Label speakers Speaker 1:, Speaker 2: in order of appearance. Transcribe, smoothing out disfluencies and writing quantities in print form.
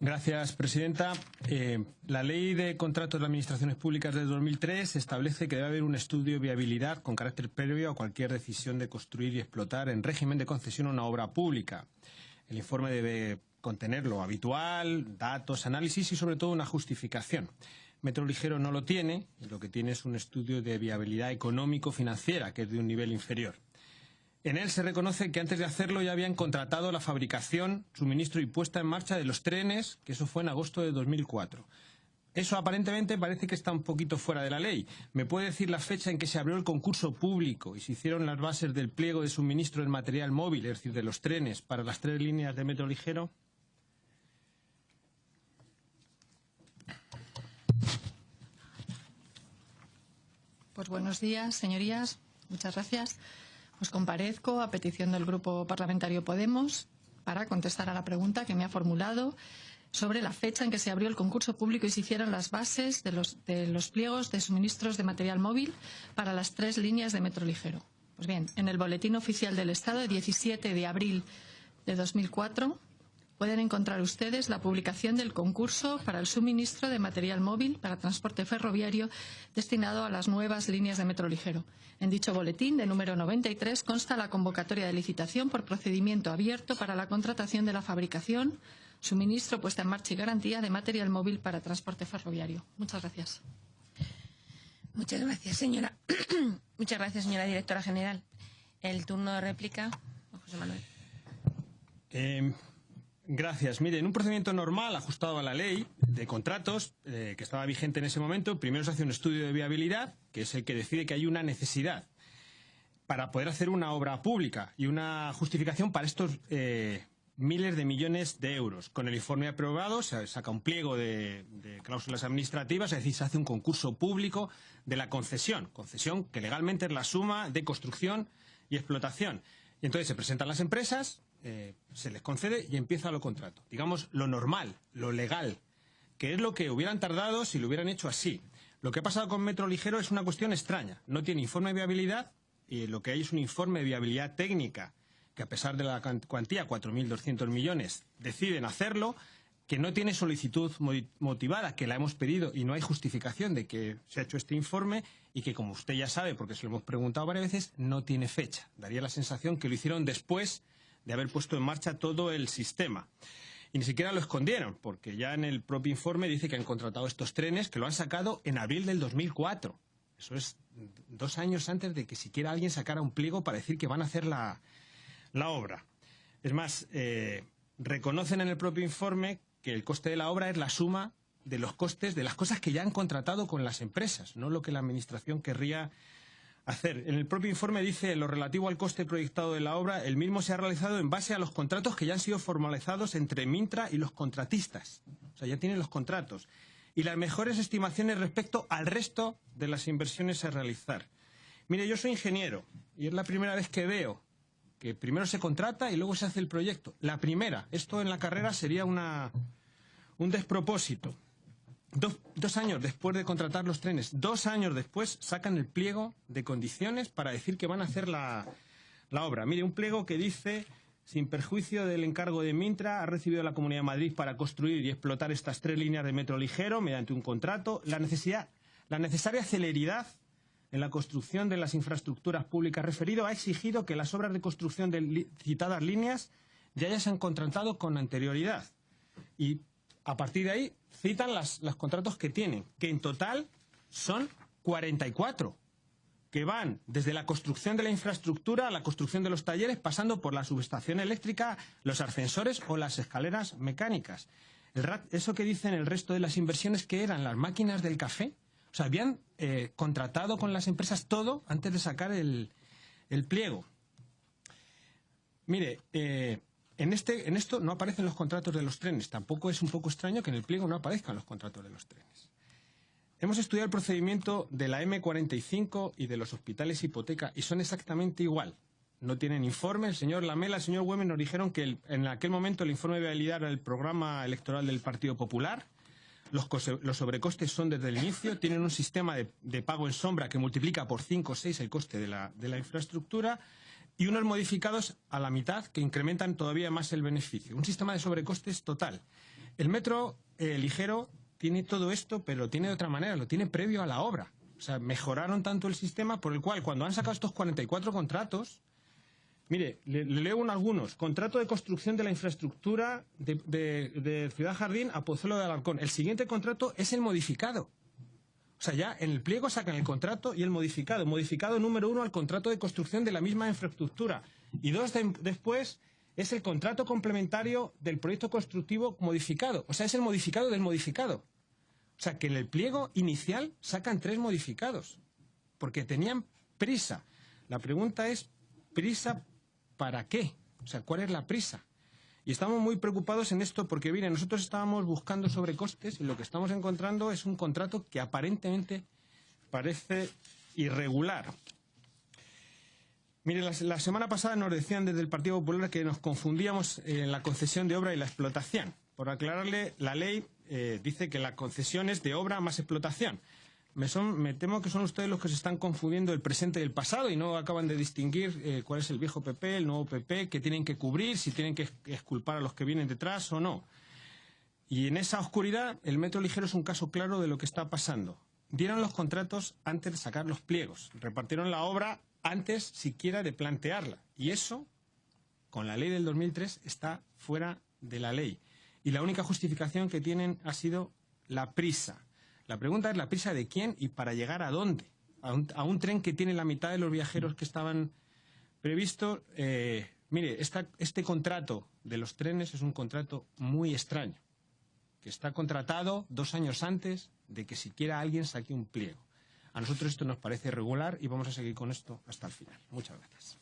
Speaker 1: Gracias, presidenta. La Ley de Contratos de Administraciones Públicas de 2003 establece que debe haber un estudio de viabilidad con carácter previo a cualquier decisión de construir y explotar en régimen de concesión una obra pública. El informe debe contener lo habitual, datos, análisis y, sobre todo, una justificación. Metro Ligero no lo tiene, y lo que tiene es un estudio de viabilidad económico-financiera, que es de un nivel inferior. En él se reconoce que antes de hacerlo ya habían contratado la fabricación, suministro y puesta en marcha de los trenes, que eso fue en agosto de 2004. Eso aparentemente parece que está un poquito fuera de la ley. ¿Me puede decir la fecha en que se abrió el concurso público y se hicieron las bases del pliego de suministro del material móvil, es decir, de los trenes, para las 3 líneas de Metro Ligero?
Speaker 2: Pues buenos días, señorías. Muchas gracias. Pues comparezco a petición del Grupo Parlamentario Podemos para contestar a la pregunta que me ha formulado sobre la fecha en que se abrió el concurso público y se hicieron las bases de los pliegos de suministros de material móvil para las 3 líneas de Metro Ligero. Pues bien, en el Boletín Oficial del Estado, de 17 de abril de 2004, pueden encontrar ustedes la publicación del concurso para el suministro de material móvil para transporte ferroviario destinado a las nuevas líneas de Metro Ligero. En dicho boletín, de número 93, consta la convocatoria de licitación por procedimiento abierto para la contratación de la fabricación, suministro, puesta en marcha y garantía de material móvil para transporte ferroviario. Muchas gracias.
Speaker 3: Muchas gracias, señora. Muchas gracias, señora directora general. El turno de réplica, José Manuel.
Speaker 1: Gracias. Mire, en un procedimiento normal, ajustado a la ley de contratos que estaba vigente en ese momento, primero se hace un estudio de viabilidad, que es el que decide que hay una necesidad para poder hacer una obra pública y una justificación para estos miles de millones de euros. Con el informe aprobado se saca un pliego de cláusulas administrativas, es decir, se hace un concurso público de la concesión que legalmente es la suma de construcción y explotación. Y entonces se presentan las empresas, se les concede y empieza lo contrato. Digamos, lo normal, lo legal, que es lo que hubieran tardado si lo hubieran hecho así. Lo que ha pasado con Metro Ligero es una cuestión extraña. No tiene informe de viabilidad y lo que hay es un informe de viabilidad técnica, que a pesar de la cuantía, 4.200 millones, deciden hacerlo, que no tiene solicitud motivada, que la hemos pedido y no hay justificación de que se ha hecho este informe y que, como usted ya sabe, porque se lo hemos preguntado varias veces, no tiene fecha. Daría la sensación que lo hicieron después de haber puesto en marcha todo el sistema. Y ni siquiera lo escondieron, porque ya en el propio informe dice que han contratado estos trenes, que lo han sacado en abril del 2004. Eso es 2 años antes de que siquiera alguien sacara un pliego para decir que van a hacer la obra. Es más, reconocen en el propio informe que el coste de la obra es la suma de los costes de las cosas que ya han contratado con las empresas, no lo que la Administración querría hacer. En el propio informe dice, lo relativo al coste proyectado de la obra, el mismo se ha realizado en base a los contratos que ya han sido formalizados entre Mintra y los contratistas. O sea, ya tienen los contratos. Y las mejores estimaciones respecto al resto de las inversiones a realizar. Mire, yo soy ingeniero y es la primera vez que veo que primero se contrata y luego se hace el proyecto. La primera, esto en la carrera sería un despropósito. Dos años después de contratar los trenes, 2 años después sacan el pliego de condiciones para decir que van a hacer la obra. Mire, un pliego que dice, sin perjuicio del encargo de Mintra, ha recibido la Comunidad de Madrid para construir y explotar estas 3 líneas de Metro Ligero mediante un contrato. La necesaria celeridad en la construcción de las infraestructuras públicas referido ha exigido que las obras de construcción de citadas líneas ya se han contratado con anterioridad. Y a partir de ahí citan los contratos que tienen, que en total son 44, que van desde la construcción de la infraestructura a la construcción de los talleres, pasando por la subestación eléctrica, los ascensores o las escaleras mecánicas. Eso que dicen el resto de las inversiones, que eran las máquinas del café. O sea, habían contratado con las empresas todo antes de sacar el pliego. Mire, en esto no aparecen los contratos de los trenes. Tampoco es un poco extraño que en el pliego no aparezcan los contratos de los trenes. Hemos estudiado el procedimiento de la M45 y de los hospitales hipoteca y son exactamente igual. No tienen informe. El señor Lamela, el señor Güemes nos dijeron que en aquel momento el informe de viabilidad era el programa electoral del Partido Popular. Los sobrecostes son desde el inicio, tienen un sistema de pago en sombra que multiplica por 5 o 6 el coste de la infraestructura y unos modificados a la mitad que incrementan todavía más el beneficio. Un sistema de sobrecostes total. El metro ligero tiene todo esto, pero lo tiene de otra manera, lo tiene previo a la obra. O sea, mejoraron tanto el sistema por el cual, cuando han sacado estos 44 contratos, mire, le leo algunos. Contrato de construcción de la infraestructura de Ciudad Jardín a Pozuelo de Alarcón. El siguiente contrato es el modificado. O sea, ya en el pliego sacan el contrato y el modificado. Modificado número 1 al contrato de construcción de la misma infraestructura. Y después es el contrato complementario del proyecto constructivo modificado. O sea, es el modificado del modificado. O sea, que en el pliego inicial sacan 3 modificados. Porque tenían prisa. La pregunta es, ¿prisa para qué? O sea, ¿cuál es la prisa? Y estamos muy preocupados en esto porque, mire, nosotros estábamos buscando sobrecostes y lo que estamos encontrando es un contrato que aparentemente parece irregular. Mire, la semana pasada nos decían desde el Partido Popular que nos confundíamos en la concesión de obra y la explotación. Por aclararle, la ley dice que la concesión es de obra más explotación. Me temo que son ustedes los que se están confundiendo el presente y el pasado y no acaban de distinguir cuál es el viejo PP, el nuevo PP, que tienen que cubrir, si tienen que exculpar a los que vienen detrás o no. Y en esa oscuridad, el metro ligero es un caso claro de lo que está pasando. Dieron los contratos antes de sacar los pliegos, repartieron la obra antes siquiera de plantearla. Y eso, con la ley del 2003, está fuera de la ley. Y la única justificación que tienen ha sido la prisa. La pregunta es, ¿la prisa de quién y para llegar a dónde? A un tren que tiene la mitad de los viajeros que estaban previstos. Mire, este contrato de los trenes es un contrato muy extraño, que está contratado 2 años antes de que siquiera alguien saque un pliego. A nosotros esto nos parece irregular y vamos a seguir con esto hasta el final. Muchas gracias.